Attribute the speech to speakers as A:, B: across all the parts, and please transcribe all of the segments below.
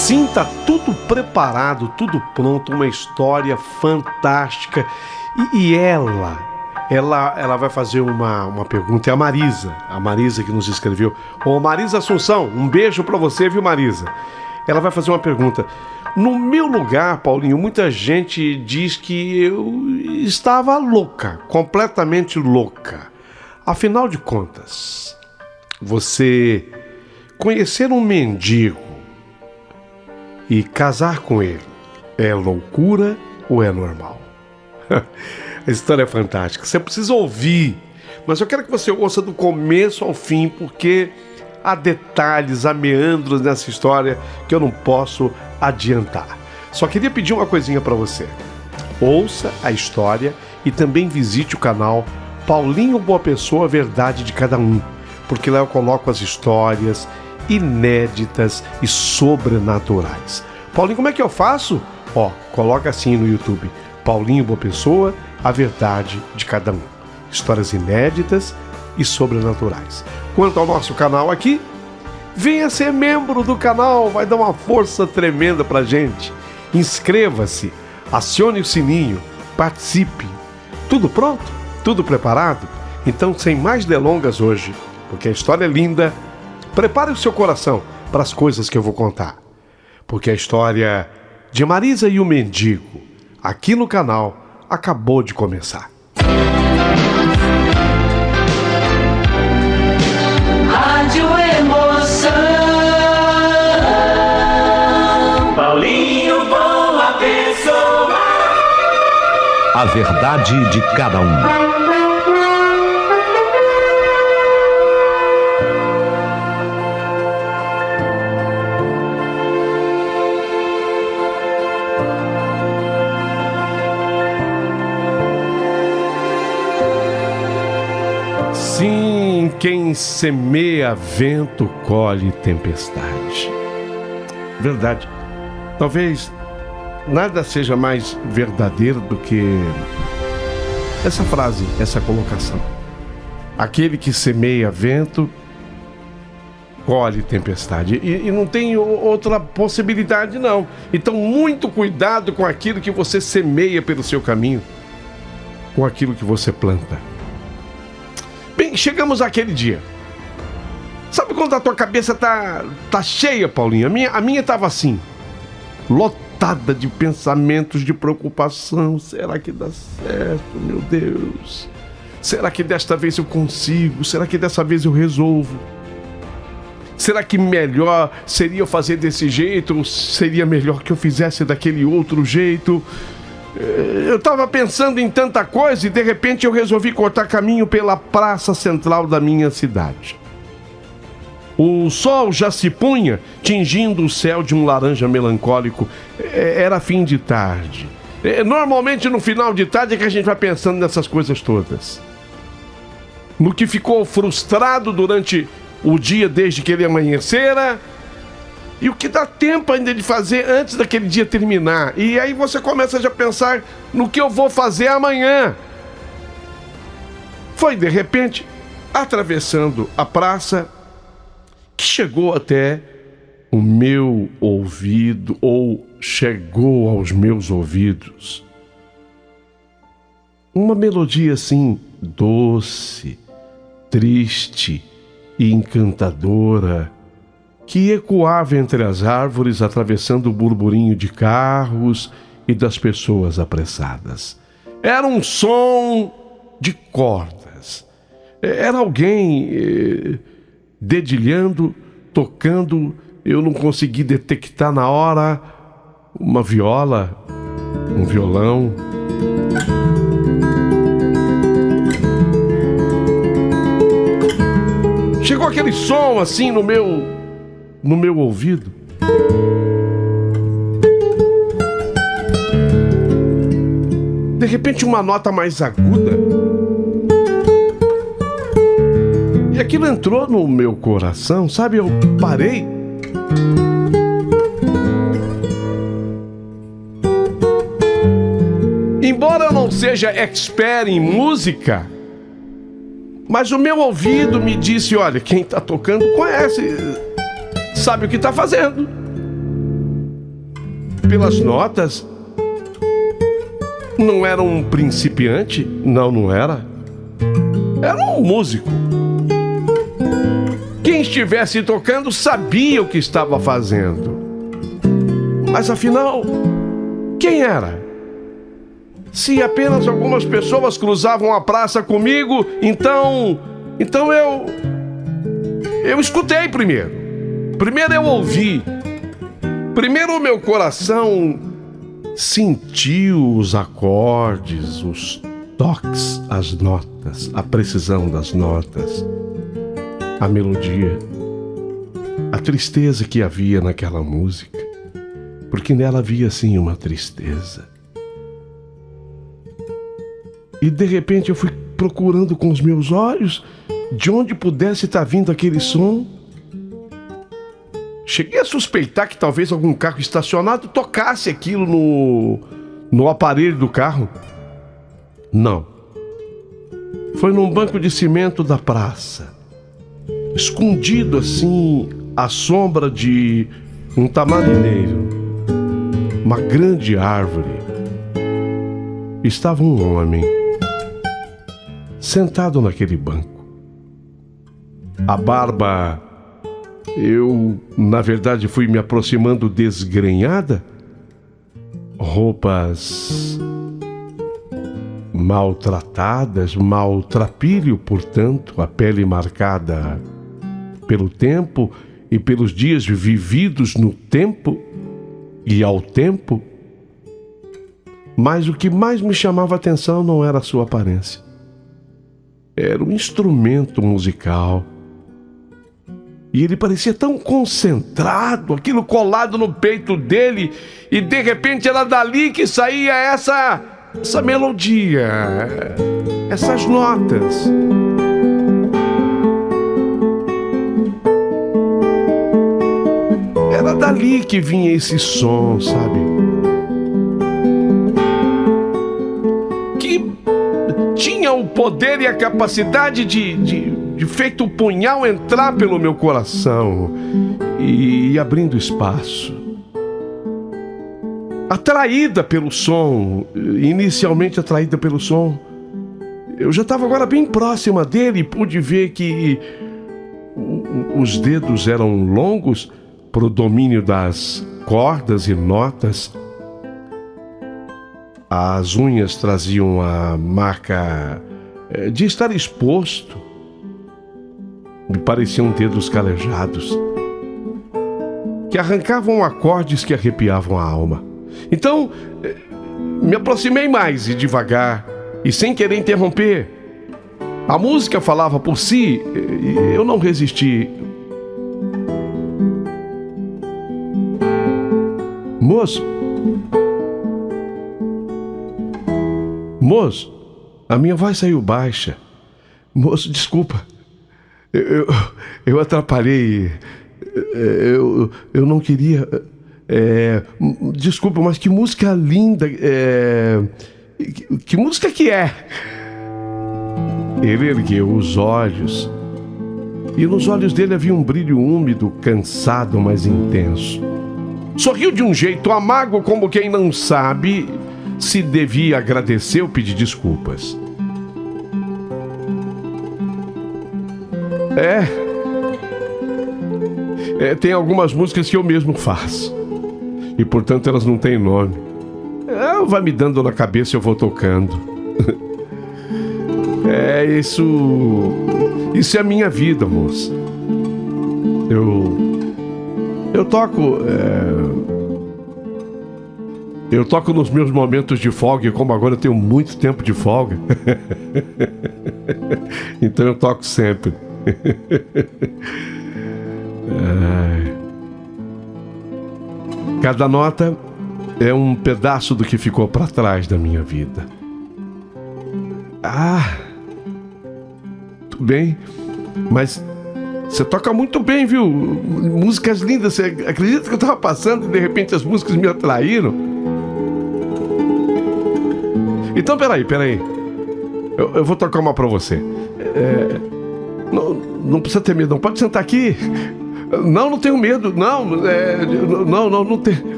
A: Sim, tá tudo preparado, tudo pronto, uma história fantástica. E ela vai fazer uma pergunta. É a Marisa que nos escreveu. Ô Marisa Assunção, um beijo pra você, viu, Marisa? Ela vai fazer uma pergunta. No meu lugar, Paulinho, muita gente diz que eu estava louca, completamente louca. Afinal de contas, você conhecer um mendigo e casar com ele é loucura ou é normal? A história é fantástica, você precisa ouvir, mas eu quero que você ouça do começo ao fim, porque há detalhes, há meandros nessa história que eu não posso adiantar. Só queria pedir uma coisinha para você. Ouça a história e também visite o canal Paulinho Boa Pessoa, Verdade de Cada Um, porque lá eu coloco as histórias inéditas e sobrenaturais. Paulinho, como é que eu faço? Coloca assim no YouTube, Paulinho Boa Pessoa, A Verdade de Cada Um. Histórias inéditas e sobrenaturais. Quanto ao nosso canal aqui, venha ser membro do canal, vai dar uma força tremenda pra gente. Inscreva-se, acione o sininho, participe. Tudo pronto? Tudo preparado? Então, sem mais delongas hoje, porque a história é linda, prepare o seu coração para as coisas que eu vou contar. Porque a história de Marisa e o Mendigo, aqui no canal, acabou de começar.
B: Rádio Emoção, Paulinho Boa Pessoa.
C: A Verdade de Cada Um.
A: Sim, quem semeia vento colhe tempestade. Verdade. Talvez nada seja mais verdadeiro do que essa frase, essa colocação. Aquele que semeia vento colhe tempestade. E não tem outra possibilidade, não. Então, muito cuidado com aquilo que você semeia pelo seu caminho, com aquilo que você planta. Bem, chegamos àquele dia. Sabe quando a tua cabeça tá cheia, Paulinho? A minha tava assim, lotada de pensamentos, de preocupação. Será que dá certo, meu Deus? Será que desta vez eu consigo? Será que dessa vez eu resolvo? Será que melhor seria eu fazer desse jeito? Ou seria melhor que eu fizesse daquele outro jeito? Eu estava pensando em tanta coisa e de repente eu resolvi cortar caminho pela praça central da minha cidade. O sol já se punha, tingindo o céu de um laranja melancólico. Era fim de tarde. Normalmente no final de tarde é que a gente vai pensando nessas coisas todas. No que ficou frustrado durante o dia desde que ele amanhecera. E o que dá tempo ainda de fazer antes daquele dia terminar. E aí você começa já a pensar no que eu vou fazer amanhã. Foi de repente, atravessando a praça, que chegou até o meu ouvido, ou chegou aos meus ouvidos, uma melodia assim, doce, triste e encantadora, que ecoava entre as árvores, atravessando o burburinho de carros e das pessoas apressadas. Era um som de cordas. Era alguém dedilhando, tocando. Eu não consegui detectar na hora uma viola, um violão. Chegou aquele som assim no meu ouvido. De repente uma nota mais aguda. E aquilo entrou no meu coração, sabe? Eu parei. Embora eu não seja expert em música, mas o meu ouvido me disse, olha, quem tá tocando conhece, sabe o que tá fazendo. pelas notas. Não era um principiante? Não, não era. Era um músico. Quem estivesse tocando sabia o que estava fazendo. Mas afinal, quem era? Se apenas algumas pessoas cruzavam a praça comigo, então eu escutei primeiro. Primeiro eu ouvi. Primeiro o meu coração sentiu os acordes, os toques, as notas, a precisão das notas, a melodia, a tristeza que havia naquela música, porque nela havia sim uma tristeza. E de repente eu fui procurando com os meus olhos de onde pudesse estar vindo aquele som. Cheguei a suspeitar que talvez algum carro estacionado tocasse aquilo no aparelho do carro. Não. Foi num banco de cimento da praça, escondido assim à sombra de um tamarineiro, uma grande árvore. Estava um homem sentado naquele banco. A barba, eu, na verdade, fui me aproximando desgrenhada. Roupas maltratadas, maltrapilho, portanto, a pele marcada pelo tempo e pelos dias vividos no tempo e ao tempo. Mas o que mais me chamava a atenção não era a sua aparência. Era um instrumento musical. E ele parecia tão concentrado, aquilo colado no peito dele, e de repente era dali que saía essa melodia, essas notas. Era dali que vinha esse som, sabe? Que tinha o poder e a capacidade de feito o punhal entrar pelo meu coração e abrindo espaço. Atraída pelo som, inicialmente atraída pelo som, eu já estava agora bem próxima dele e pude ver que os dedos eram longos para o domínio das cordas e notas. As unhas traziam a marca de estar exposto. Me pareciam dedos calejados, que arrancavam acordes que arrepiavam a alma. Então, me aproximei mais e devagar, e sem querer interromper. A música falava por si, e eu não resisti. Moço, a minha voz saiu baixa. Moço, desculpa. Eu atrapalhei. Eu não queria. Desculpa, mas que música linda. Que música que é? Ele ergueu os olhos. E nos olhos dele havia um brilho úmido, cansado, mas intenso. Sorriu de um jeito amargo, como quem não sabe se devia agradecer ou pedir desculpas. Tem algumas músicas que eu mesmo faço. E, portanto, elas não têm nome. Vai me dando na cabeça e eu vou tocando. Isso é a minha vida, moça. Eu toco... Eu toco nos meus momentos de folga, e como agora eu tenho muito tempo de folga, então eu toco sempre. Cada nota é um pedaço do que ficou para trás da minha vida. Tudo bem, mas você toca muito bem, viu? Músicas lindas. Você acredita que eu estava passando e de repente as músicas me atraíram? Então, peraí. Eu vou tocar uma pra você. Não precisa ter medo, não. Pode sentar aqui. Não tenho medo. Não tenho.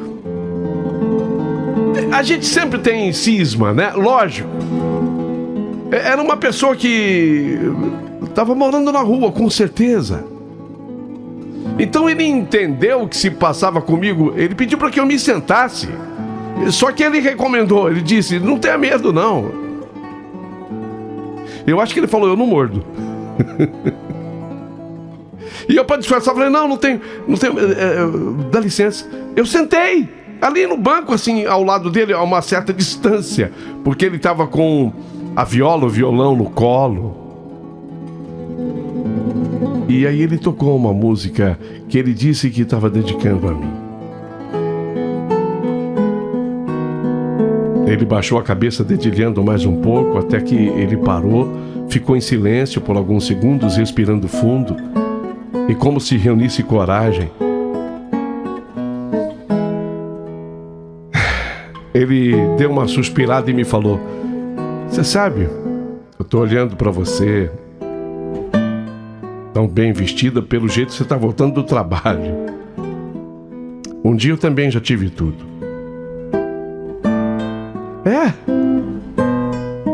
A: A gente sempre tem cisma, né? Lógico. Era uma pessoa que estava morando na rua, com certeza. Então ele entendeu o que se passava comigo. Ele pediu para que eu me sentasse. Só que ele recomendou, ele disse, não tenha medo não. Eu acho que ele falou, eu não mordo. E eu, para disfarçar, falei, não tenho, dá licença. Eu sentei ali no banco, assim, ao lado dele, a uma certa distância, porque ele estava com a viola, o violão no colo. E aí ele tocou uma música que ele disse que estava dedicando a mim. Ele baixou a cabeça dedilhando mais um pouco, até que ele parou, ficou em silêncio por alguns segundos, respirando fundo, e como se reunisse coragem. Ele deu uma suspirada e me falou: você sabe, eu tô olhando pra você, tão bem vestida, pelo jeito você tá voltando do trabalho. Um dia eu também já tive tudo. É?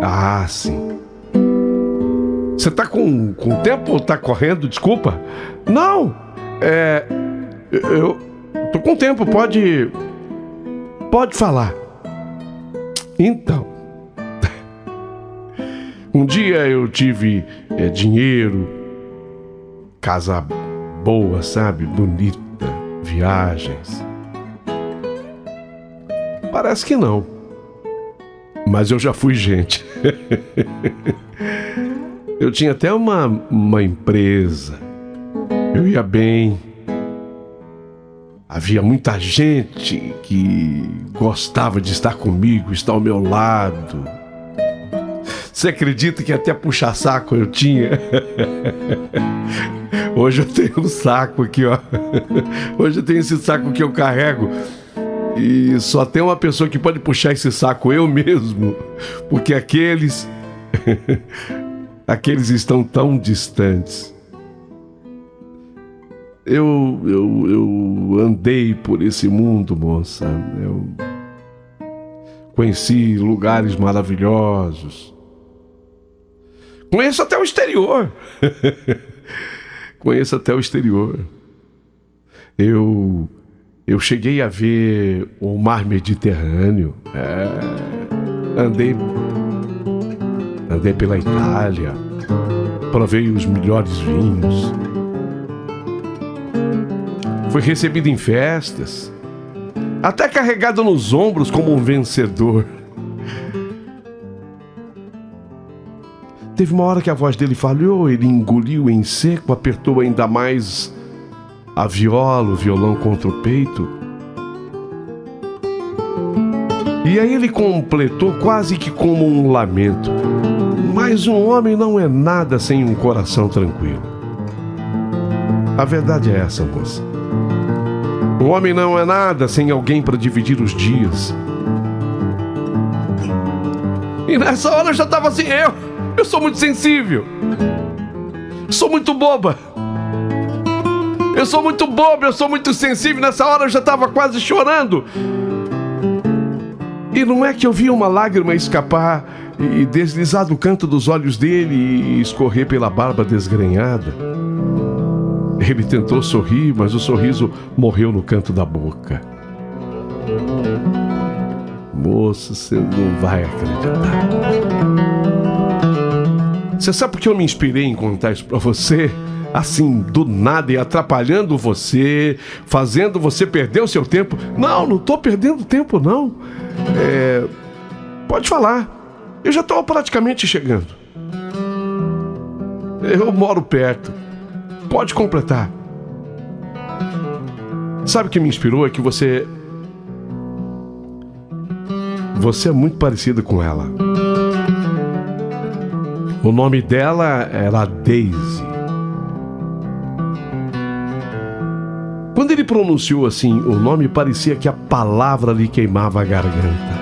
A: Ah, sim. Você tá com tempo ou tá correndo? Desculpa. Não, eu tô com tempo, pode falar. Então, um dia eu tive dinheiro, casa boa, sabe? Bonita, viagens. Parece que não. Mas eu já fui gente. Eu tinha até uma empresa. Eu ia bem. Havia muita gente que gostava de estar comigo, estar ao meu lado. Você acredita que até puxa-saco eu tinha? Hoje eu tenho um saco aqui, ó. Hoje eu tenho esse saco que eu carrego. E só tem uma pessoa que pode puxar esse saco, eu mesmo. Porque aqueles estão tão distantes. Eu andei por esse mundo, moça. Eu conheci lugares maravilhosos. Conheço até o exterior. Conheço até o exterior. Eu cheguei a ver o mar Mediterrâneo. Andei pela Itália. Provei os melhores vinhos. Fui recebido em festas. Até carregado nos ombros como um vencedor. Teve uma hora que a voz dele falhou, ele engoliu em seco, apertou ainda mais a viola, o violão contra o peito. E aí ele completou quase que como um lamento. Mas um homem não é nada sem um coração tranquilo. A verdade é essa, moça. Um homem não é nada sem alguém para dividir os dias. E nessa hora eu já estava assim, eu sou muito sensível. Sou muito boba. Eu sou muito boba, eu sou muito sensível. Nessa hora eu já estava quase chorando. E não é que eu vi uma lágrima escapar e deslizar do canto dos olhos dele e escorrer pela barba desgrenhada. Ele tentou sorrir, mas o sorriso morreu no canto da boca. Moça, você não vai acreditar. Você sabe por que eu me inspirei em contar isso pra você? Assim, do nada, e atrapalhando você, fazendo você perder o seu tempo. Não tô perdendo tempo, não. Pode falar. Eu já estou praticamente chegando. Eu moro perto. Pode completar. Sabe o que me inspirou? É que você é muito parecida com ela. O nome dela era Daisy. Quando ele pronunciou assim o nome, parecia que a palavra lhe queimava a garganta.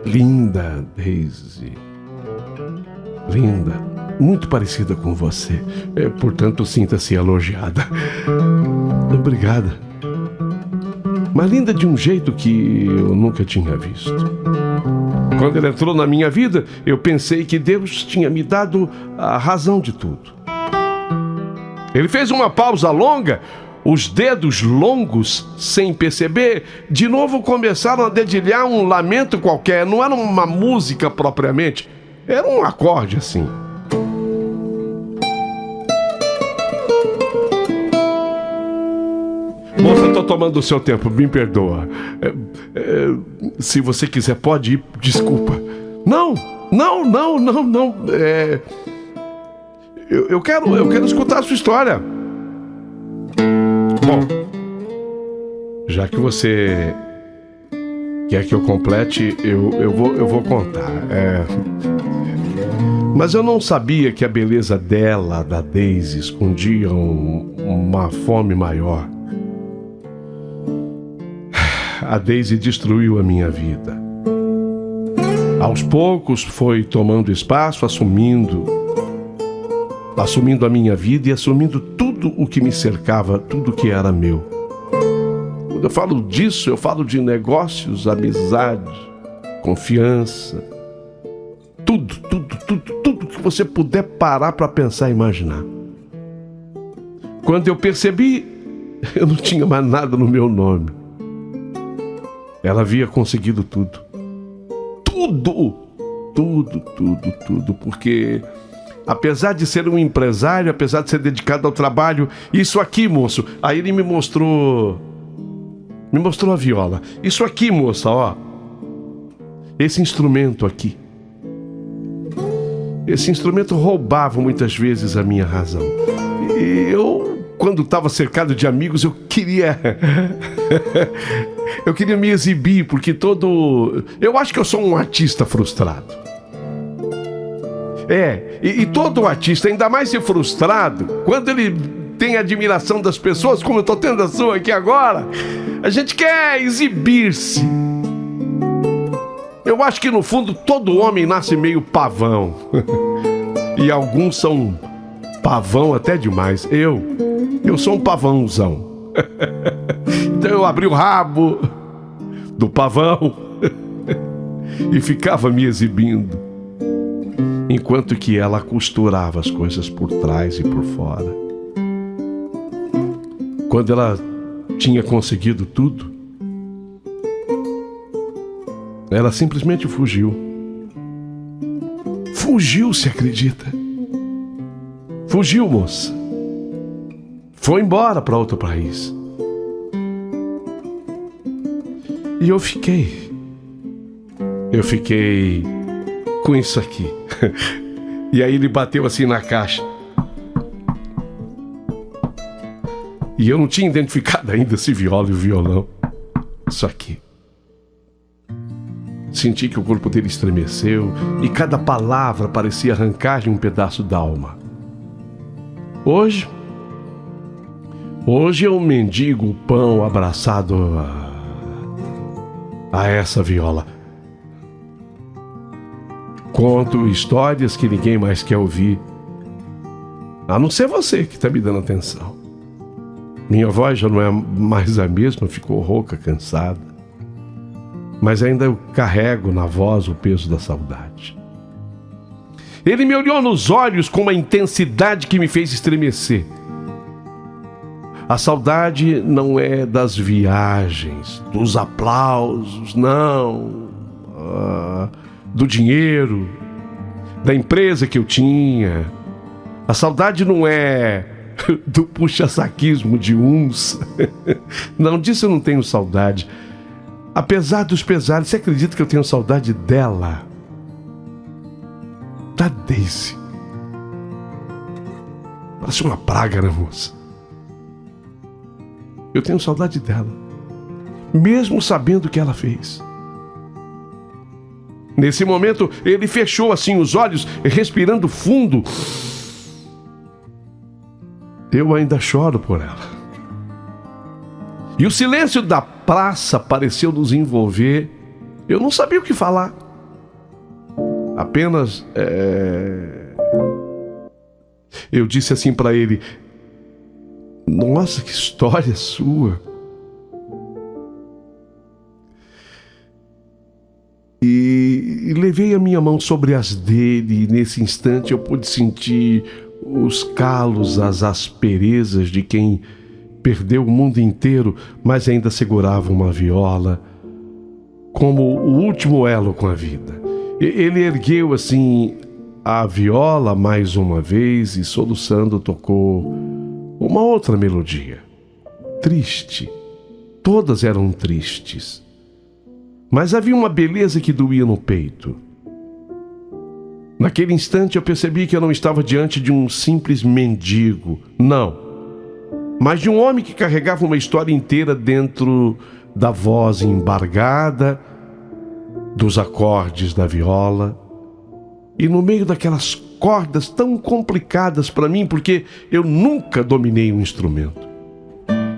A: Linda, Daisy. Linda. Muito parecida com você. Portanto, sinta-se elogiada. Obrigada. mas linda de um jeito que eu nunca tinha visto. Quando ela entrou na minha vida, eu pensei que Deus tinha me dado a razão de tudo. Ele fez uma pausa longa, os dedos longos, sem perceber, de novo começaram a dedilhar um lamento qualquer. Não era uma música propriamente, era um acorde assim. Moça, eu tô tomando o seu tempo, me perdoa. Se você quiser, pode ir, desculpa. Não. Eu quero escutar a sua história. Bom, já que você quer que eu complete, eu vou contar. Mas eu não sabia que a beleza dela, da Daisy, escondia uma fome maior. A Daisy destruiu a minha vida. Aos poucos foi tomando espaço, assumindo a minha vida e assumindo tudo o que me cercava, tudo que era meu. Quando eu falo disso, eu falo de negócios, amizade, confiança, tudo que você puder parar para pensar e imaginar. Quando eu percebi, eu não tinha mais nada no meu nome. Ela havia conseguido tudo, porque apesar de ser um empresário, apesar de ser dedicado ao trabalho, isso aqui, moço, aí ele me mostrou a viola. Isso aqui, moça, ó, esse instrumento aqui. Esse instrumento roubava muitas vezes a minha razão. E eu, quando estava cercado de amigos, eu queria me exibir, porque eu acho que eu sou um artista frustrado. E todo artista, ainda mais se frustrado, quando ele tem a admiração das pessoas, como eu estou tendo a sua aqui agora, a gente quer exibir-se. Eu acho que no fundo todo homem nasce meio pavão. E alguns são pavão até demais. Eu sou um pavãozão. Então eu abri o rabo do pavão e ficava me exibindo, enquanto que ela costurava as coisas por trás e por fora. Quando ela tinha conseguido tudo, ela simplesmente fugiu. Fugiu, se acredita? Fugiu, moça. Foi embora para outro país. E eu fiquei com isso aqui. E aí ele bateu assim na caixa. E eu não tinha identificado ainda esse viola e o violão. Isso aqui. Senti que o corpo dele estremeceu e cada palavra parecia arrancar-lhe um pedaço da alma. Hoje eu mendigo o pão abraçado a essa viola. Conto histórias que ninguém mais quer ouvir, a não ser você que está me dando atenção. Minha voz já não é mais a mesma, ficou rouca, cansada. Mas ainda eu carrego na voz o peso da saudade. Ele me olhou nos olhos com uma intensidade que me fez estremecer. A saudade não é das viagens, dos aplausos, não. Do dinheiro, da empresa que eu tinha. A saudade não é do puxa-saquismo de uns. Não, disso eu não tenho saudade. Apesar dos pesares, você acredita que eu tenho saudade dela? Da Daisy. Parece uma praga, né, moça? Eu tenho saudade dela, mesmo sabendo o que ela fez. Nesse momento, ele fechou assim os olhos, respirando fundo. Eu ainda choro por ela. E o silêncio da praça pareceu nos envolver. Eu não sabia o que falar. Apenas eu disse assim para ele: nossa, que história sua. e levei a minha mão sobre as dele, e nesse instante eu pude sentir os calos, as asperezas de quem perdeu o mundo inteiro, mas ainda segurava uma viola como o último elo com a vida. Ele ergueu assim a viola mais uma vez e, soluçando, tocou uma outra melodia. Triste. Todas eram tristes. Mas havia uma beleza que doía no peito. Naquele instante eu percebi que eu não estava diante de um simples mendigo, não, mas de um homem que carregava uma história inteira dentro da voz embargada, dos acordes da viola, e no meio daquelas cordas tão complicadas para mim, porque eu nunca dominei um instrumento.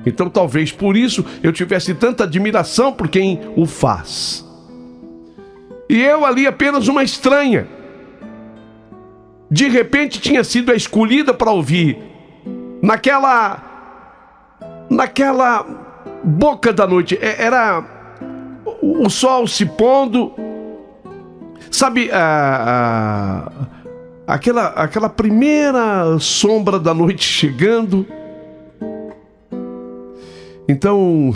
A: Então talvez por isso eu tivesse tanta admiração por quem o faz. E eu ali apenas uma estranha. De repente tinha sido a escolhida para ouvir naquela boca da noite. Era o sol se pondo, sabe, aquela primeira sombra da noite chegando. Então,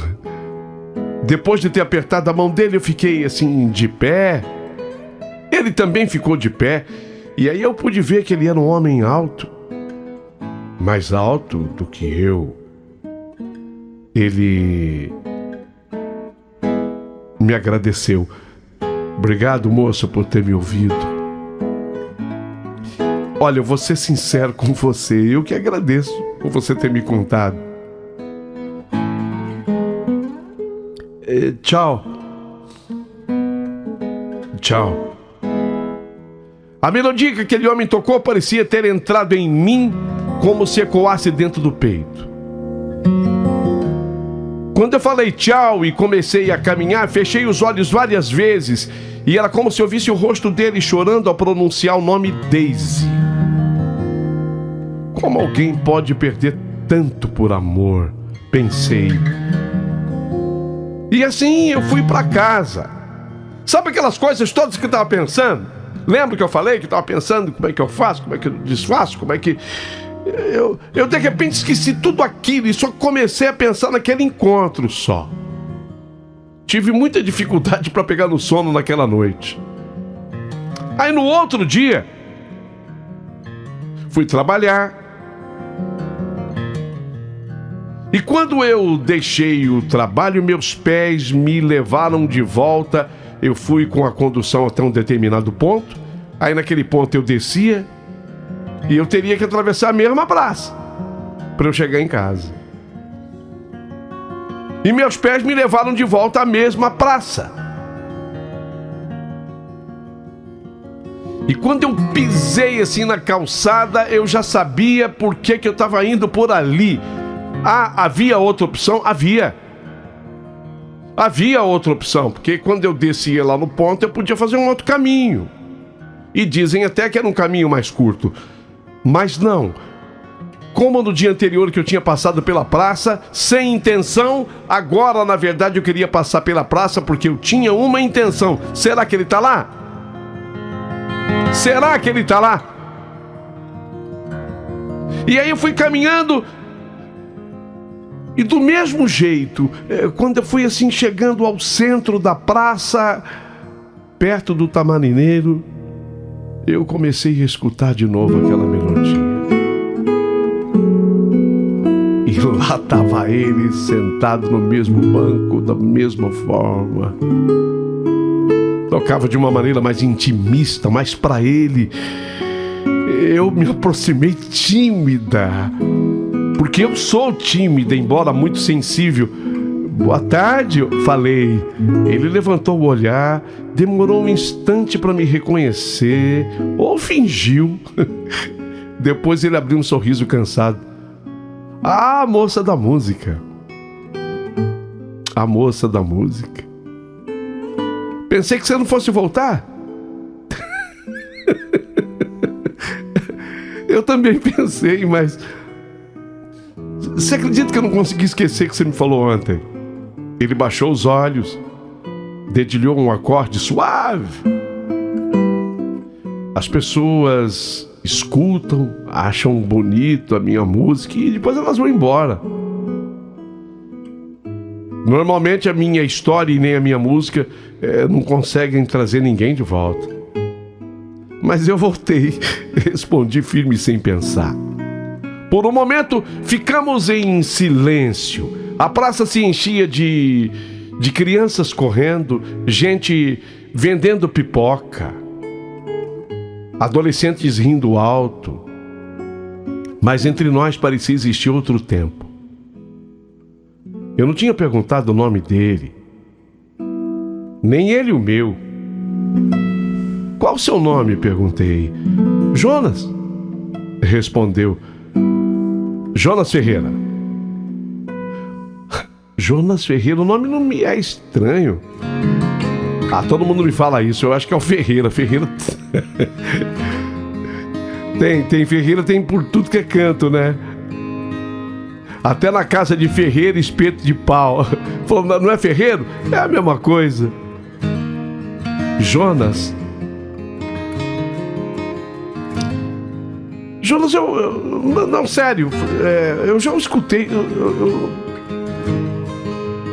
A: depois de ter apertado a mão dele, eu fiquei assim de pé. Ele também ficou de pé. E aí eu pude ver que ele era um homem alto, mais alto do que eu. Ele me agradeceu. Obrigado, moço, por ter me ouvido. Olha, eu vou ser sincero com você. Eu que agradeço por você ter me contado. Tchau. Tchau. A melodia que aquele homem tocou parecia ter entrado em mim como se ecoasse dentro do peito. Quando eu falei tchau e comecei a caminhar, fechei os olhos várias vezes e era como se eu visse o rosto dele chorando ao pronunciar o nome Daisy. Como alguém pode perder tanto por amor? Pensei. E assim eu fui para casa. Sabe aquelas coisas todas que eu estava pensando? Lembra que eu falei que eu estava pensando como é que eu faço, como é que eu desfaço, como é que... Eu de repente esqueci tudo aquilo e só comecei a pensar naquele encontro só. Tive muita dificuldade para pegar no sono naquela noite. Aí no outro dia, fui trabalhar. E quando eu deixei o trabalho, meus pés me levaram de volta. Eu fui com a condução até um determinado ponto. Aí naquele ponto eu descia e eu teria que atravessar a mesma praça para eu chegar em casa. E meus pés me levaram de volta à mesma praça. E quando eu pisei assim na calçada, eu já sabia por que eu estava indo por ali. Ah, havia outra opção? Havia outra opção, porque quando eu descia lá no ponto, eu podia fazer um outro caminho. E dizem até que era um caminho mais curto. Mas não. Como no dia anterior que eu tinha passado pela praça, sem intenção, agora, na verdade, eu queria passar pela praça porque eu tinha uma intenção. Será que ele está lá? Será que ele está lá? E aí eu fui caminhando... E do mesmo jeito, quando eu fui assim chegando ao centro da praça, perto do Tamarineiro, eu comecei a escutar de novo aquela melodia. E lá estava ele sentado no mesmo banco, da mesma forma. Tocava de uma maneira mais intimista, mas para ele, eu me aproximei tímida. Porque eu sou tímida, embora muito sensível. Boa tarde, eu falei. Ele levantou o olhar, demorou um instante para me reconhecer, ou fingiu. Depois ele abriu um sorriso cansado. Ah, moça da música. A moça da música. Pensei que você não fosse voltar. Eu também pensei, mas... Você acredita que eu não consegui esquecer que você me falou ontem? Ele baixou os olhos dedilhou um acorde suave. As pessoas escutam, acham bonito a minha música e depois elas vão embora. Normalmente a minha história e nem a minha música não conseguem trazer ninguém de volta. Mas eu voltei, respondi firme sem pensar. Por um momento ficamos em silêncio. A praça se enchia de crianças correndo, gente vendendo pipoca, adolescentes rindo alto. Mas entre nós parecia existir outro tempo. Eu não tinha perguntado o nome dele, nem ele o meu. Qual o seu nome? Perguntei. Jonas, respondeu. Jonas Ferreira. Jonas Ferreira, o nome não me é estranho. Todo mundo me fala isso, eu acho que é o Ferreira. Ferreira tem Ferreira, tem por tudo que é canto, né? Até na casa de Ferreira, espeto de pau. Falou, não é Ferreiro? É a mesma coisa. Jonas, não, sério, eu já escutei.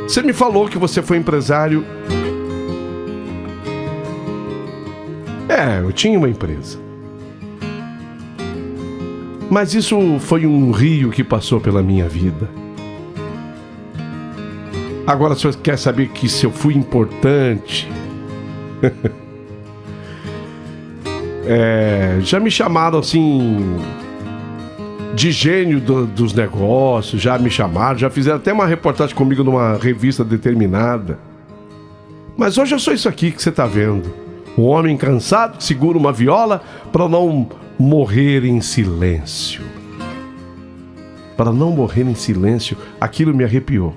A: Você me falou que você foi empresário. Eu tinha uma empresa. Mas isso foi um rio que passou pela minha vida. Agora, se você quer saber que se eu fui importante... já me chamaram assim de gênio dos negócios, já me chamaram, já fizeram até uma reportagem comigo numa revista determinada. Mas hoje eu sou isso aqui que você está vendo. Um homem cansado que segura uma viola para não morrer em silêncio. Para não morrer em silêncio, aquilo me arrepiou.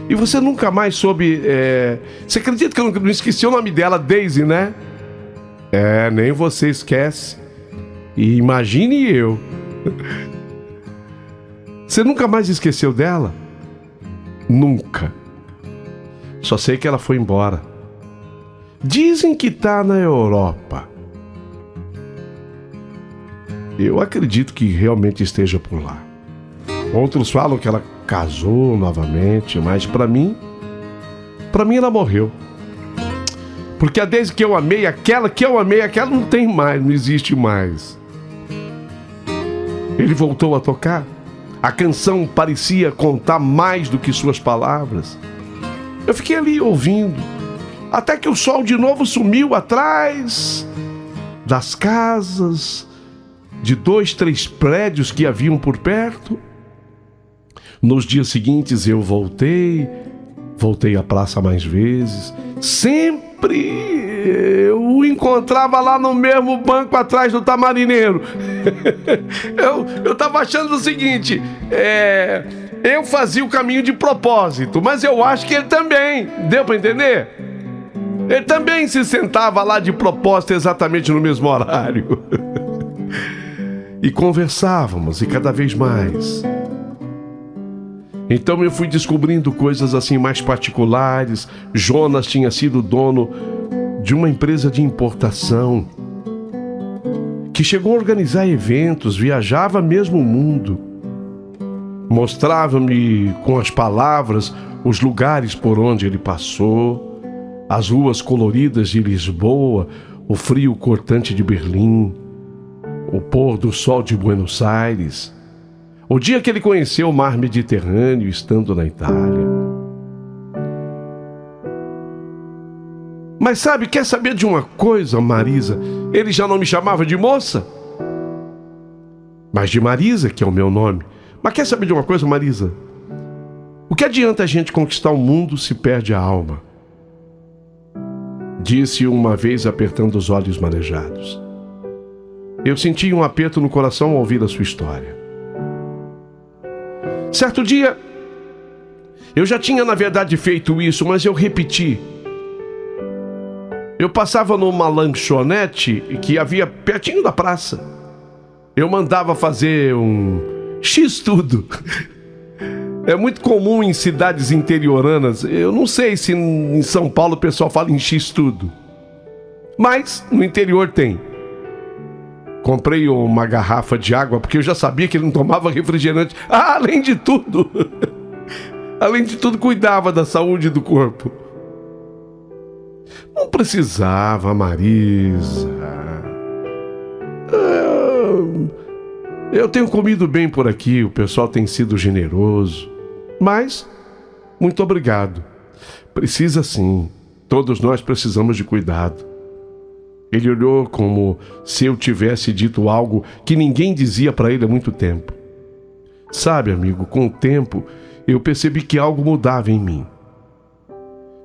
A: E você nunca mais soube... Você acredita que eu não esqueci o nome dela, Daisy, né? Nem você esquece. E imagine eu. Você nunca mais esqueceu dela? Nunca. Só sei que ela foi embora. Dizem que tá na Europa. Eu acredito que realmente esteja por lá. Outros falam que ela casou novamente, mas pra mim ela morreu. Porque a Daisy que eu amei, aquela não tem mais, não existe mais. Ele voltou a tocar. A canção parecia contar mais do que suas palavras. Eu fiquei ali ouvindo, até que o sol de novo sumiu atrás das casas, de 2, 3 prédios que haviam por perto. Nos dias seguintes eu voltei à praça mais vezes. Sempre eu o encontrava lá no mesmo banco atrás do Tamarineiro. Eu tava achando o seguinte, eu fazia o caminho de propósito, mas eu acho que ele também, deu pra entender? Ele também se sentava lá de propósito exatamente no mesmo horário. E conversávamos, e cada vez mais. Então eu fui descobrindo coisas assim mais particulares. Jonas tinha sido dono de uma empresa de importação que chegou a organizar eventos, viajava mesmo o mundo. Mostrava-me com as palavras os lugares por onde ele passou, as ruas coloridas de Lisboa, o frio cortante de Berlim, o pôr do sol de Buenos Aires, o dia que ele conheceu o mar Mediterrâneo estando na Itália. Mas sabe, quer saber de uma coisa, Marisa? Ele já não me chamava de moça, mas de Marisa, que é o meu nome. Mas quer saber de uma coisa, Marisa? O que adianta a gente conquistar o mundo se perde a alma? Disse uma vez apertando os olhos marejados. Eu senti um aperto no coração ao ouvir a sua história. Certo dia, eu já tinha na verdade feito isso, mas eu repeti. Eu passava numa lanchonete que havia pertinho da praça. Eu mandava fazer um X-tudo. É muito comum em cidades interioranas. Eu não sei se em São Paulo o pessoal fala em X-tudo. Mas no interior tem. Comprei uma garrafa de água porque eu já sabia que ele não tomava refrigerante. Além de tudo, cuidava da saúde do corpo. Não precisava, Marisa. Eu tenho comido bem por aqui, o pessoal tem sido generoso. Mas, muito obrigado. Precisa sim. Todos nós precisamos de cuidado. Ele olhou como se eu tivesse dito algo que ninguém dizia para ele há muito tempo. Sabe, amigo, com o tempo eu percebi que algo mudava em mim.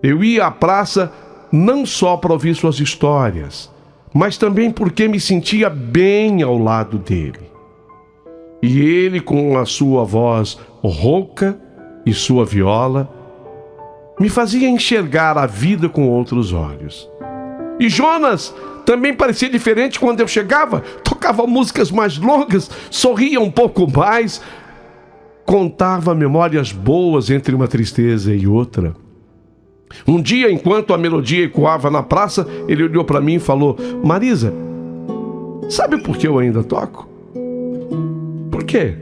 A: Eu ia à praça não só para ouvir suas histórias, mas também porque me sentia bem ao lado dele. E ele, com a sua voz rouca e sua viola, me fazia enxergar a vida com outros olhos. E Jonas também parecia diferente quando eu chegava, tocava músicas mais longas, sorria um pouco mais, contava memórias boas entre uma tristeza e outra. Um dia, enquanto a melodia ecoava na praça, ele olhou para mim e falou: Marisa, sabe por que eu ainda toco? Por quê?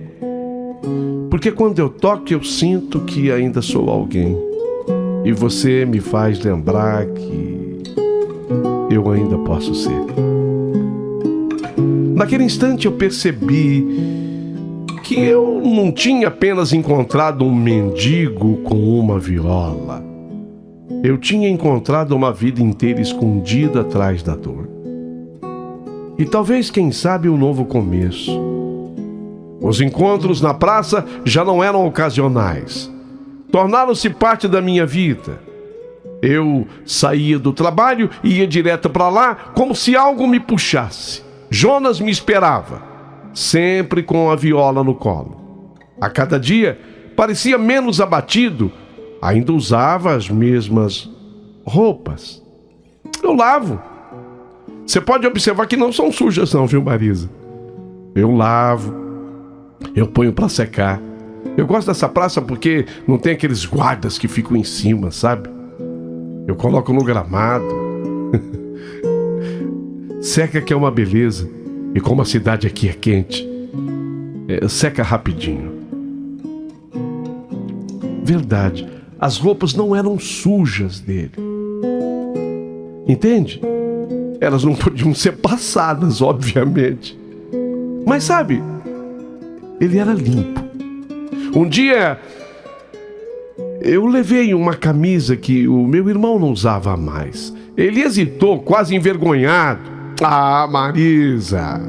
A: Porque quando eu toco eu sinto que ainda sou alguém. E você me faz lembrar que eu ainda posso ser. Naquele instante eu percebi que eu não tinha apenas encontrado um mendigo com uma viola. Eu tinha encontrado uma vida inteira escondida atrás da dor. E talvez, quem sabe, um novo começo. Os encontros na praça já não eram ocasionais. Tornaram-se parte da minha vida. Eu saía do trabalho e ia direto para lá, como se algo me puxasse. Jonas me esperava, sempre com a viola no colo. A cada dia parecia menos abatido, ainda usava as mesmas roupas. Eu lavo. Você pode observar que não são sujas não, viu, Marisa? Eu lavo, eu ponho para secar. Eu gosto dessa praça porque não tem aqueles guardas que ficam em cima, sabe? Eu coloco no gramado. Seca, que é uma beleza. E como a cidade aqui é quente, seca rapidinho. Verdade, as roupas não eram sujas dele. Entende? Elas não podiam ser passadas, obviamente. Mas sabe, ele era limpo. Um dia eu levei uma camisa que o meu irmão não usava mais. Ele hesitou, quase envergonhado. Ah, Marisa,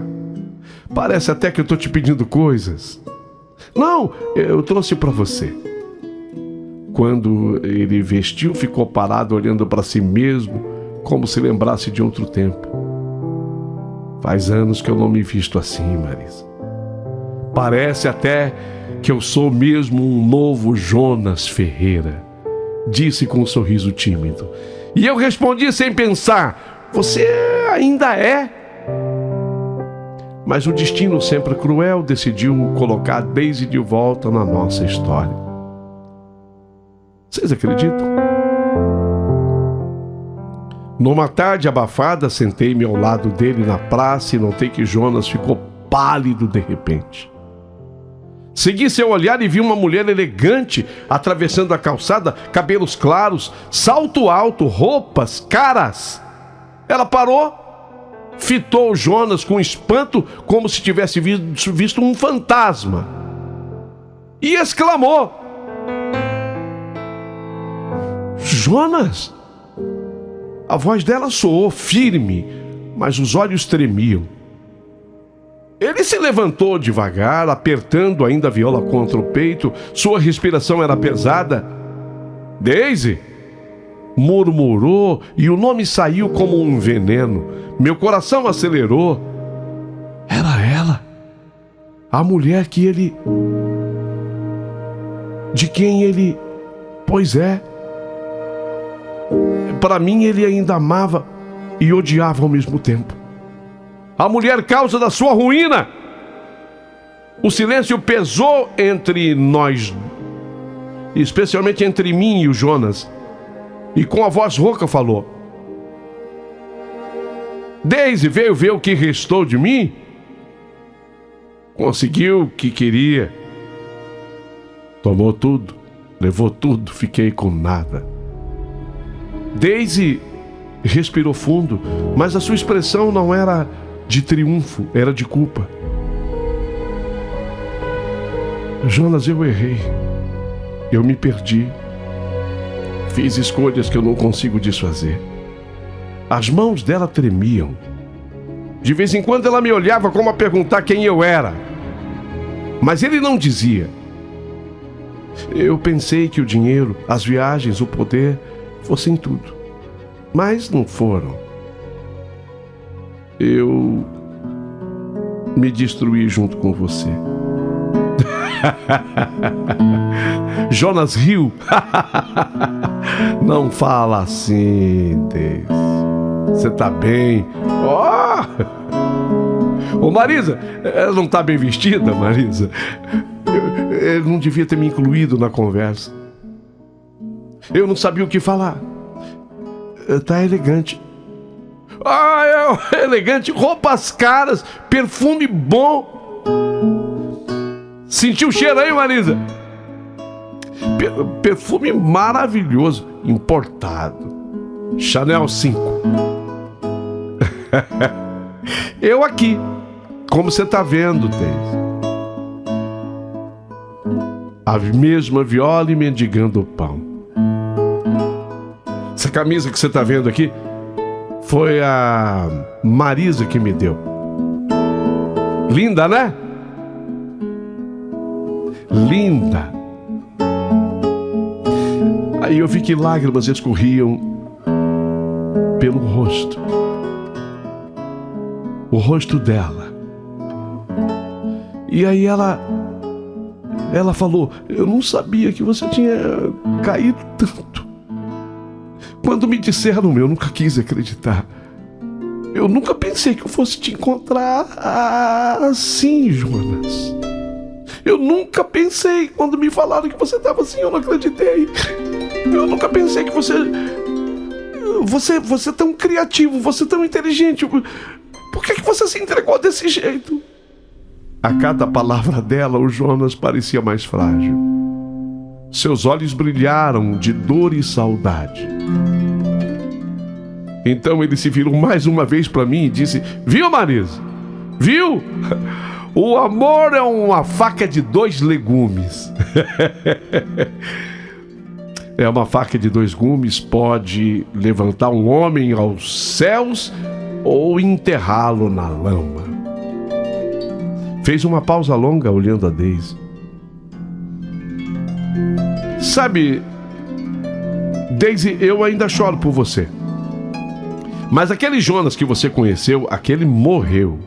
A: parece até que eu estou te pedindo coisas. Não, eu trouxe para você. Quando ele vestiu, ficou parado olhando para si mesmo, como se lembrasse de outro tempo. Faz anos que eu não me visto assim, Marisa. Parece até que eu sou mesmo um novo Jonas Ferreira, disse com um sorriso tímido. E eu respondi sem pensar: você ainda é? Mas o destino, sempre cruel, decidiu colocar Daisy de volta na nossa história. Vocês acreditam? Numa tarde abafada, sentei-me ao lado dele na praça e notei que Jonas ficou pálido de repente. Segui seu olhar e vi uma mulher elegante atravessando a calçada, cabelos claros, salto alto, roupas caras. Ela parou, fitou Jonas com espanto, como se tivesse visto um fantasma, e exclamou: Jonas! A voz dela soou firme, mas os olhos tremiam. Ele se levantou devagar, apertando ainda a viola contra o peito. Sua respiração era pesada. Daisy! Murmurou e o nome saiu como um veneno. Meu coração acelerou. Era ela, a mulher que ele... de quem ele... Pois é. Para mim ele ainda amava e odiava ao mesmo tempo. A mulher causa da sua ruína. O silêncio pesou entre nós especialmente entre mim e o Jonas, e com a voz rouca falou: Daisy veio ver o que restou de mim? Conseguiu o que queria. Tomou tudo, levou tudo, fiquei com nada. Daisy respirou fundo, mas a sua expressão não era de triunfo, era de culpa. Jonas, eu errei. Eu me perdi. Fiz escolhas que eu não consigo desfazer. As mãos dela tremiam. De vez em quando ela me olhava como a perguntar quem eu era. Mas ele não dizia. Eu pensei que o dinheiro, as viagens, o poder fossem tudo. Mas não foram. Eu me destruí junto com você. Jonas riu. Não fala assim, Deus. Você tá bem? Ô Marisa, ela não tá bem vestida, Marisa? Eu não devia ter me incluído na conversa. Eu não sabia o que falar. Tá elegante. É elegante, roupas caras, perfume bom. Sentiu o cheiro aí, Marisa? Perfume maravilhoso, importado. Chanel 5. Eu aqui, como você tá vendo, Deise. A mesma viola e mendigando o pão. Essa camisa que você tá vendo aqui foi a Marisa que me deu. Linda, né? Linda. Aí eu vi que lágrimas escorriam pelo rosto. O rosto dela. E aí ela falou: eu não sabia que você tinha caído tanto. Quando me disseram, eu nunca quis acreditar. Eu nunca pensei que eu fosse te encontrar assim, Jonas. Eu nunca pensei, quando me falaram que você estava assim, eu não acreditei. Eu nunca pensei que você é tão criativo, você é tão inteligente. Por que você se entregou desse jeito? A cada palavra dela, o Jonas parecia mais frágil. Seus olhos brilharam de dor e saudade. Então ele se virou mais uma vez para mim e disse: viu, Marisa? Viu? O amor é uma faca de 2 legumes. É uma faca de 2 gumes, pode levantar um homem aos céus ou enterrá-lo na lama. Fez uma pausa longa olhando a Daisy. Sabe, Daisy, eu ainda choro por você. Mas aquele Jonas que você conheceu, aquele morreu.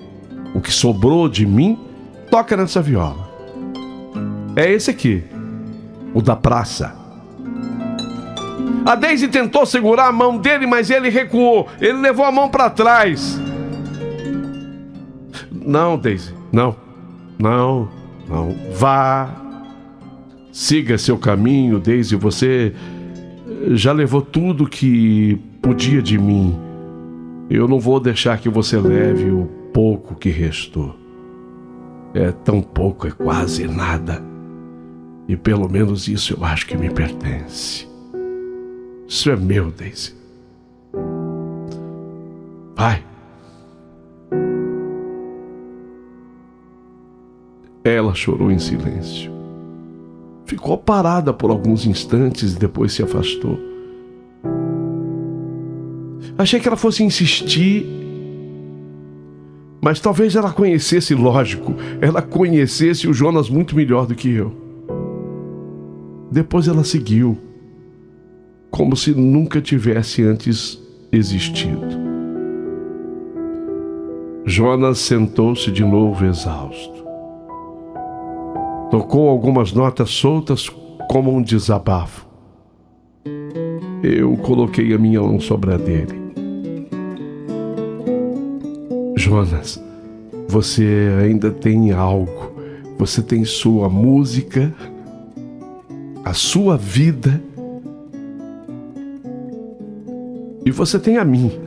A: O que sobrou de mim, toca nessa viola. É esse aqui, o da praça. A Daisy tentou segurar a mão dele, mas ele recuou. Ele levou a mão para trás. Não, Daisy, não. Vá. Siga seu caminho, Daisy. Você já levou tudo que podia de mim. Eu não vou deixar que você leve o pouco que restou. É tão pouco, é quase nada. E pelo menos isso eu acho que me pertence. Isso é meu, Daisy. Vai. Ela chorou em silêncio. Ficou parada por alguns instantes e depois se afastou. Achei que ela fosse insistir, mas talvez ela conhecesse, lógico, ela conhecesse o Jonas muito melhor do que eu. Depois ela seguiu, como se nunca tivesse antes existido. Jonas sentou-se de novo exausto. Tocou algumas notas soltas como um desabafo. Eu coloquei a minha mão sobre a dele. Jonas, você ainda tem algo. Você tem sua música, a sua vida e você tem a mim.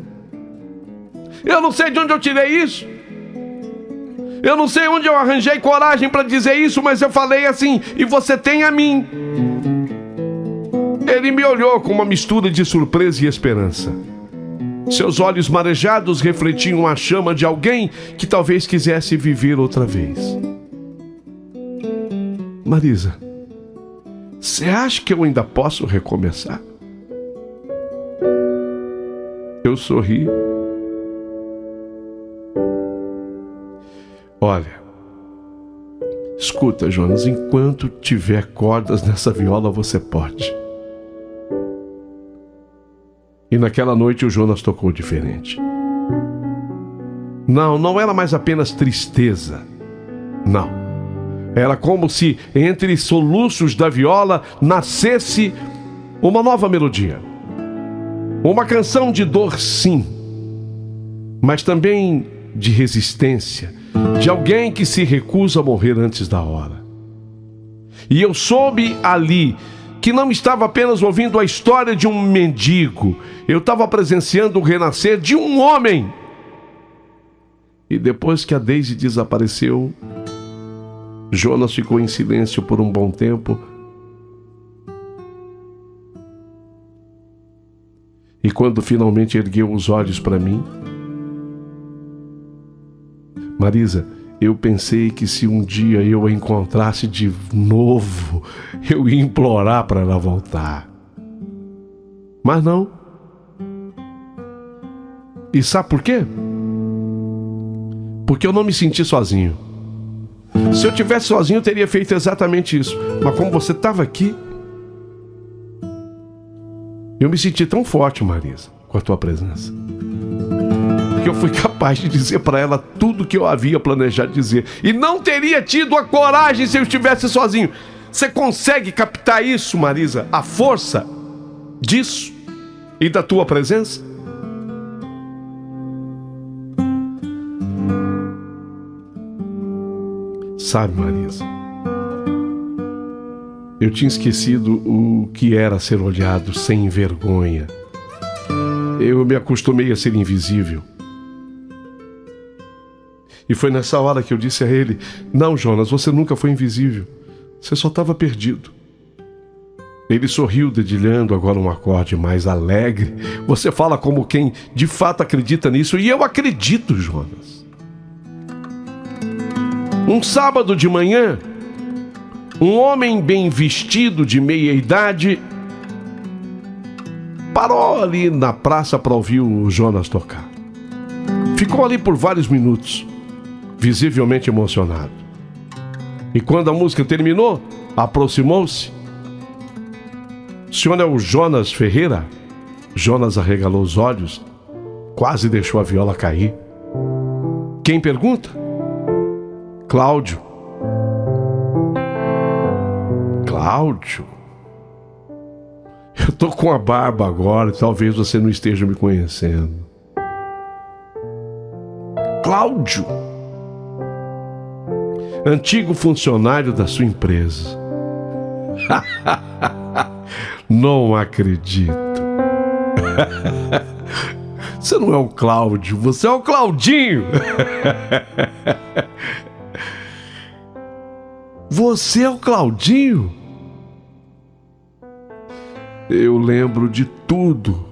A: Eu não sei de onde eu tirei isso. Eu não sei onde eu arranjei coragem para dizer isso, mas eu falei assim: e você tem a mim. Ele me olhou com uma mistura de surpresa e esperança. Seus olhos marejados refletiam a chama de alguém que talvez quisesse viver outra vez. Marisa, você acha que eu ainda posso recomeçar? Eu sorri. Olha, escuta, Jonas, enquanto tiver cordas nessa viola, você pode. E naquela noite o Jonas tocou diferente. Não era mais apenas tristeza. Não. Era como se entre soluços da viola nascesse uma nova melodia. Uma canção de dor, sim, mas também de resistência, de alguém que se recusa a morrer antes da hora. E eu soube ali que não estava apenas ouvindo a história de um mendigo, eu estava presenciando o renascer de um homem. E depois que a Daisy desapareceu, Jonas ficou em silêncio por um bom tempo. E quando finalmente ergueu os olhos para mim, Marisa, eu pensei que se um dia eu a encontrasse de novo, eu ia implorar para ela voltar. Mas não. E sabe por quê? Porque eu não me senti sozinho. Se eu tivesse sozinho, eu teria feito exatamente isso. Mas como você estava aqui, eu me senti tão forte, Marisa, com a tua presença, que eu fui capaz de dizer para ela tudo que eu havia planejado dizer. E não teria tido a coragem se eu estivesse sozinho. Você consegue captar isso, Marisa? A força disso e da tua presença? Sabe, Marisa, eu tinha esquecido o que era ser olhado sem vergonha. Eu me acostumei a ser invisível. E foi nessa hora que eu disse a ele: não, Jonas, você nunca foi invisível. Você só estava perdido. Ele sorriu, dedilhando agora um acorde mais alegre. Você fala como quem de fato acredita nisso. E eu acredito, Jonas. Um sábado de manhã, um homem bem vestido de meia idade parou ali na praça para ouvir o Jonas tocar. Ficou ali por vários minutos, visivelmente emocionado. E quando a música terminou, aproximou-se. O senhor é o Jonas Ferreira? Jonas arregalou os olhos, quase deixou a viola cair. Quem pergunta? Cláudio. Cláudio? Eu tô com a barba agora, talvez você não esteja me conhecendo. Cláudio, antigo funcionário da sua empresa. Não acredito. Você não é o Cláudio, você é o Claudinho. Você é o Claudinho? Eu lembro de tudo.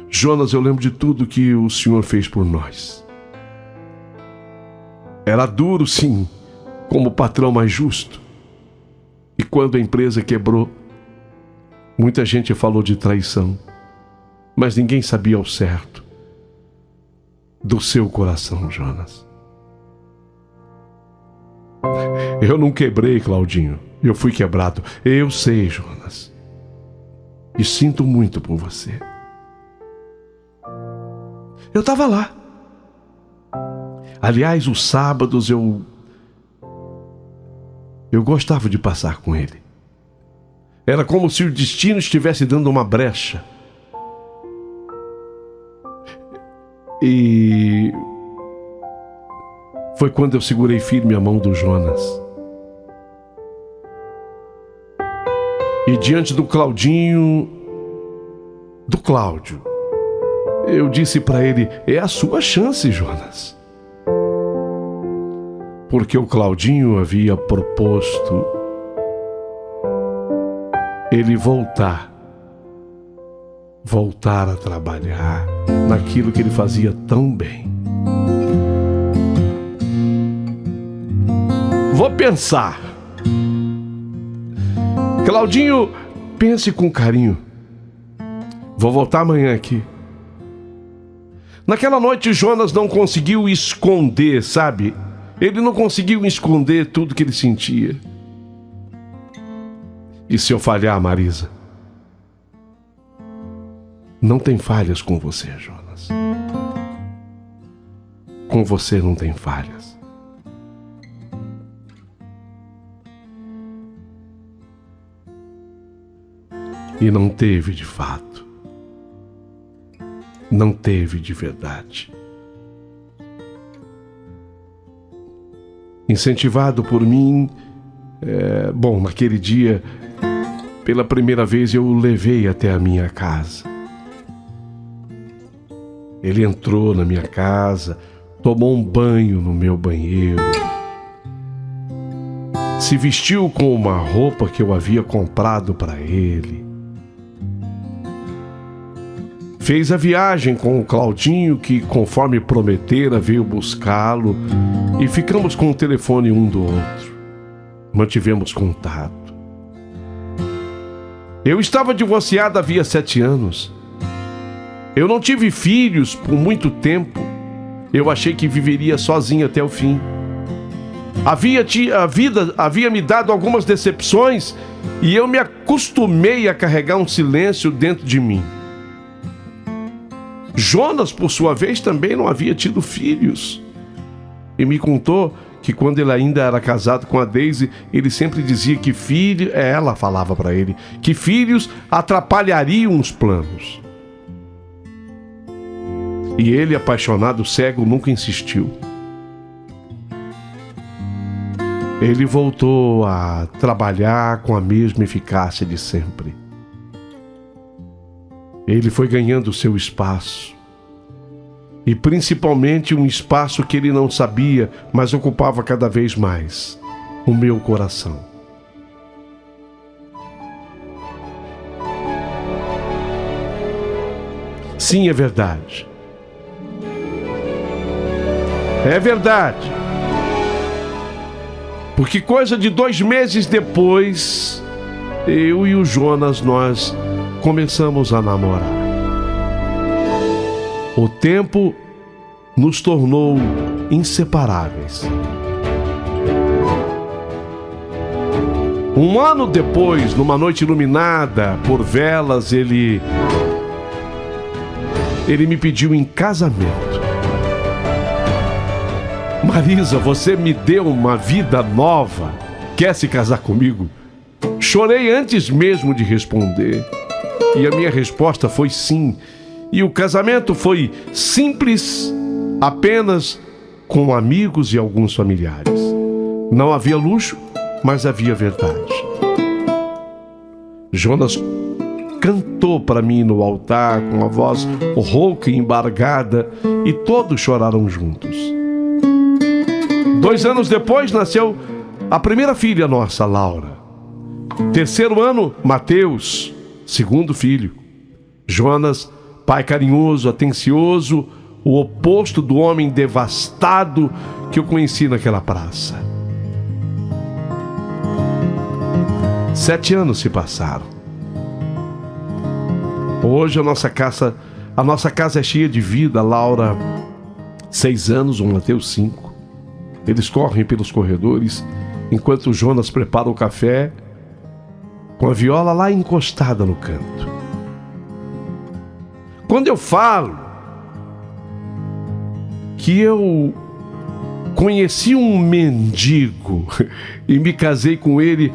A: Jonas, eu lembro de tudo que o senhor fez por nós. Era duro, sim, como patrão mais justo. E quando a empresa quebrou, muita gente falou de traição, mas ninguém sabia ao certo do seu coração, Jonas. Eu não quebrei, Claudinho. Eu fui quebrado. Eu sei, Jonas. E sinto muito por você. Eu estava lá. Aliás, os sábados eu gostava de passar com ele. Era como se o destino estivesse dando uma brecha. E foi quando eu segurei firme a mão do Jonas. E diante do Cláudio, eu disse para ele: é a sua chance, Jonas. Porque o Claudinho havia proposto ele voltar a trabalhar naquilo que ele fazia tão bem. Vou pensar. Claudinho, pense com carinho. Vou voltar amanhã aqui. Naquela noite, Jonas não conseguiu esconder, sabe? Ele não conseguiu esconder tudo que ele sentia. E se eu falhar, Marisa? Não tem falhas com você, Jonas. Com você não tem falhas. E não teve de fato. Não teve de verdade. Incentivado por mim, naquele dia, pela primeira vez eu o levei até a minha casa. Ele entrou na minha casa, tomou um banho no meu banheiro, se vestiu com uma roupa que eu havia comprado para ele, fez a viagem com o Claudinho, que, conforme prometera, veio buscá-lo, e ficamos com o telefone um do outro. Mantivemos contato. Eu estava divorciado havia 7 anos. Eu não tive filhos por muito tempo. Eu achei que viveria sozinho até o fim. A vida havia me dado algumas decepções e eu me acostumei a carregar um silêncio dentro de mim. Jonas, por sua vez, também não havia tido filhos. E me contou que quando ele ainda era casado com a Daisy, ele sempre dizia que ela falava para ele, que filhos atrapalhariam os planos. E ele, apaixonado, cego, nunca insistiu. Ele voltou a trabalhar com a mesma eficácia de sempre. Ele foi ganhando seu espaço. E principalmente um espaço que ele não sabia, mas ocupava cada vez mais: o meu coração. Sim, é verdade. É verdade. Porque coisa de 2 meses depois, eu e o Jonas, nós começamos a namorar. O tempo nos tornou inseparáveis. 1 ano depois, numa noite iluminada por velas, ele me pediu em casamento. Marisa, você me deu uma vida nova. Quer se casar comigo? Chorei antes mesmo de responder. E a minha resposta foi sim. E o casamento foi simples, apenas com amigos e alguns familiares. Não havia luxo, mas havia verdade. Jonas cantou para mim no altar com a voz rouca e embargada, e todos choraram juntos. 2 anos depois nasceu a primeira filha nossa, Laura. 3º ano, Mateus, 2º filho. Jonas, pai carinhoso, atencioso, o oposto do homem devastado que eu conheci naquela praça. 7 anos se passaram. Hoje a nossa casa é cheia de vida. Laura, 6 anos, o Mateus 5. Eles correm pelos corredores enquanto o Jonas prepara o café com a viola lá encostada no canto. Quando eu falo que eu conheci um mendigo e me casei com ele,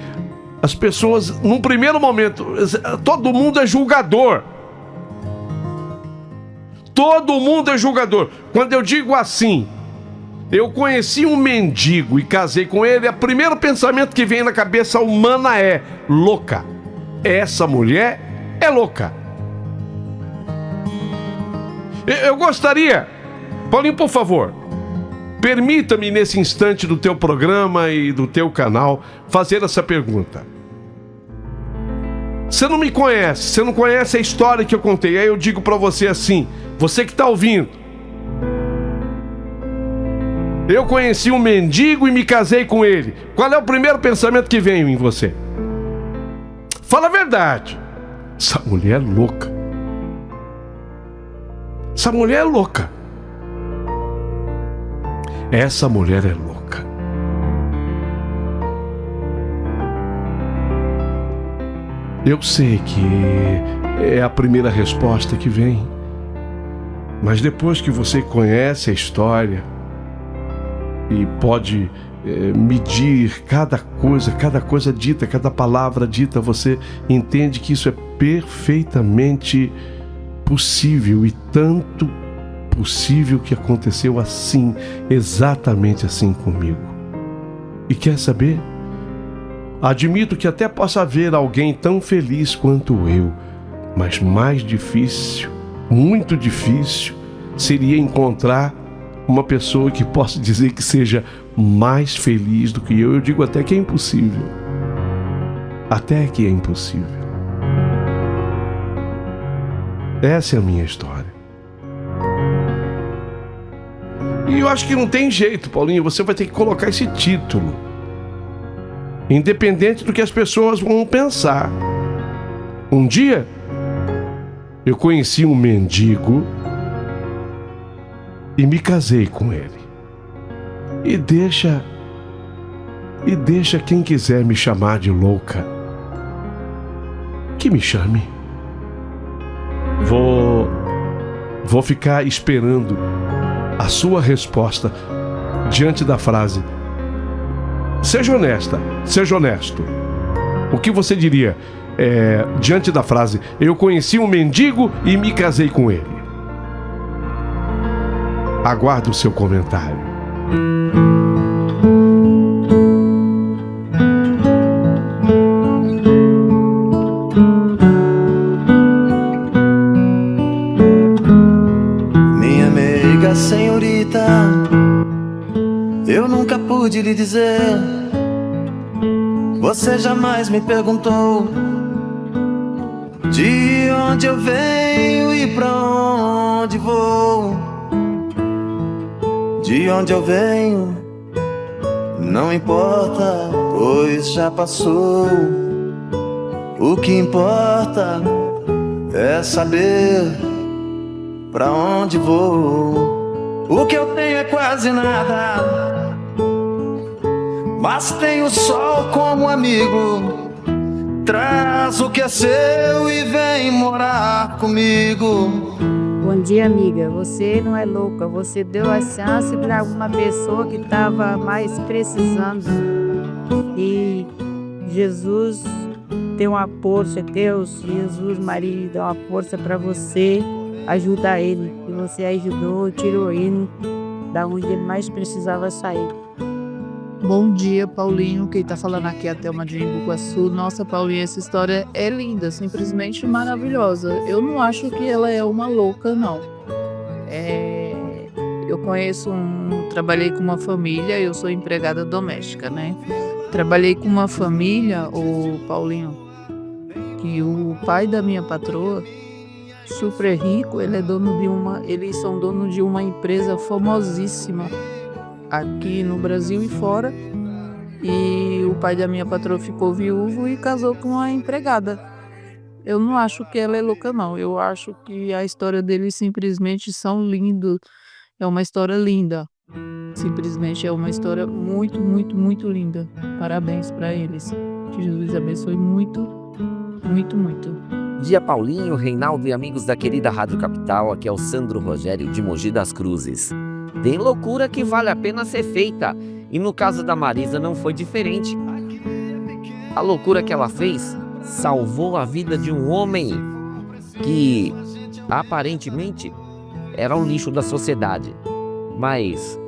A: as pessoas, num primeiro momento, todo mundo é julgador. Todo mundo é julgador. Quando eu digo assim, eu conheci um mendigo e casei com ele, o primeiro pensamento que vem na cabeça humana é: louca, essa mulher é louca. Eu gostaria, Paulinho, por favor, permita-me nesse instante do teu programa e do teu canal fazer essa pergunta. Você não me conhece, você não conhece a história que eu contei. Aí eu digo pra você assim, você que tá ouvindo: eu conheci um mendigo e me casei com ele. Qual é o primeiro pensamento que vem em você? Fala a verdade. Essa mulher é louca. Essa mulher é louca. Essa mulher é louca. Eu sei que é a primeira resposta que vem, mas depois que você conhece a história e pode medir cada coisa dita, cada palavra dita, você entende que isso é perfeitamente possível, e tanto possível que aconteceu assim, exatamente assim comigo. E quer saber? Admito que até possa haver alguém tão feliz quanto eu, mas mais difícil, muito difícil, seria encontrar uma pessoa que possa dizer que seja mais feliz do que eu. Eu digo até que é impossível. Até que é impossível. Essa é a minha história. E eu acho que não tem jeito, Paulinho, você vai ter que colocar esse título, independente do que as pessoas vão pensar. Um dia, eu conheci um mendigo e me casei com ele. E deixa quem quiser me chamar de louca, que me chame. Vou ficar esperando a sua resposta diante da frase: seja honesta, seja honesto. O que você diria diante da frase: eu conheci um mendigo e me casei com ele? Aguardo o seu comentário.
D: Minha amiga senhorita, eu nunca pude lhe dizer. Você jamais me perguntou de onde eu venho e pra onde vou. De onde eu venho não importa, pois já passou. O que importa é saber pra onde vou. O que eu tenho é quase nada, mas tenho o sol como amigo. Traz o que é seu e vem morar comigo.
E: Bom dia, amiga. Você não é louca. Você deu a chance para uma pessoa que estava mais precisando. E Jesus deu uma força, Deus, Jesus, Maria, deu uma força para você ajudar ele. E você ajudou, tirou ele da onde ele mais precisava sair.
F: Bom dia, Paulinho. Quem tá falando aqui é a Thelma de Embu-Guaçu. Nossa, Paulinho, essa história é linda, simplesmente maravilhosa. Eu não acho que ela é uma louca, não. Eu trabalhei com uma família, eu sou empregada doméstica, né? Trabalhei com uma família, o Paulinho, que o pai da minha patroa, super rico, eles são donos de uma empresa famosíssima aqui no Brasil e fora, e o pai da minha patroa ficou viúvo e casou com uma empregada. Eu não acho que ela é louca, não. Eu acho que a história deles simplesmente são lindos. É uma história linda. Simplesmente é uma história muito, muito, muito linda. Parabéns para eles. Que Jesus abençoe muito, muito, muito.
G: Dia Paulinho, Reinaldo e amigos da querida Rádio Capital, aqui é o Sandro Rogério de Mogi das Cruzes. Tem loucura que vale a pena ser feita, e no caso da Marisa não foi diferente. A loucura que ela fez salvou a vida de um homem que aparentemente era um lixo da sociedade. Mas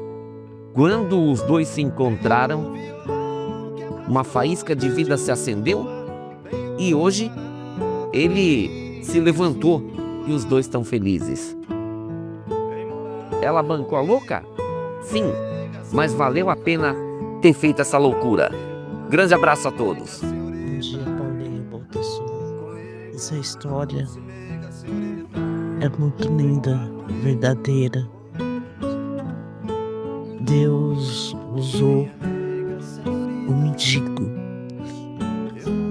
G: quando os dois se encontraram, uma faísca de vida se acendeu E hoje ele se levantou e os dois estão felizes. Ela bancou a louca? Sim, mas valeu a pena ter feito essa loucura. Grande abraço a todos.
H: Bom dia, Paulinho, boa pessoa. Essa história é muito linda, verdadeira. Deus usou o mendigo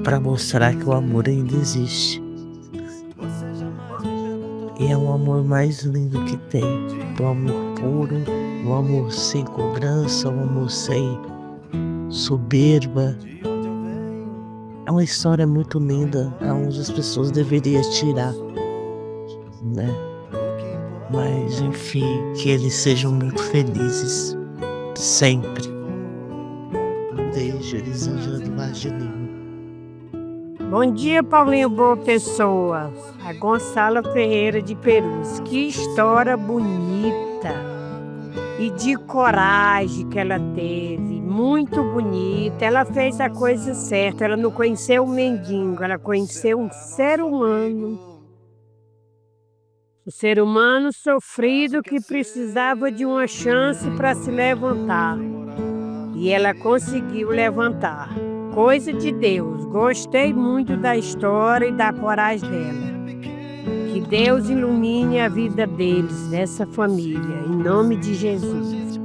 H: para mostrar que o amor ainda existe. E é o amor mais lindo que tem. O amor puro, o amor sem cobrança, o amor sem soberba. É uma história muito linda, aonde as pessoas deveriam tirar, né? Mas enfim, que eles sejam muito felizes, sempre. Beijo, Elisângela do Margelinho.
E: Bom dia, Paulinho, boa pessoa. A Gonçala Ferreira de Perus. Que história bonita e de coragem que ela teve. Muito bonita. Ela fez a coisa certa. Ela não conheceu um mendigo, ela conheceu um ser humano. Um ser humano sofrido que precisava de uma chance para se levantar. E ela conseguiu levantar. Coisa de Deus. Gostei muito da história e da coragem dela. Que Deus ilumine a vida deles, dessa família, em nome de Jesus.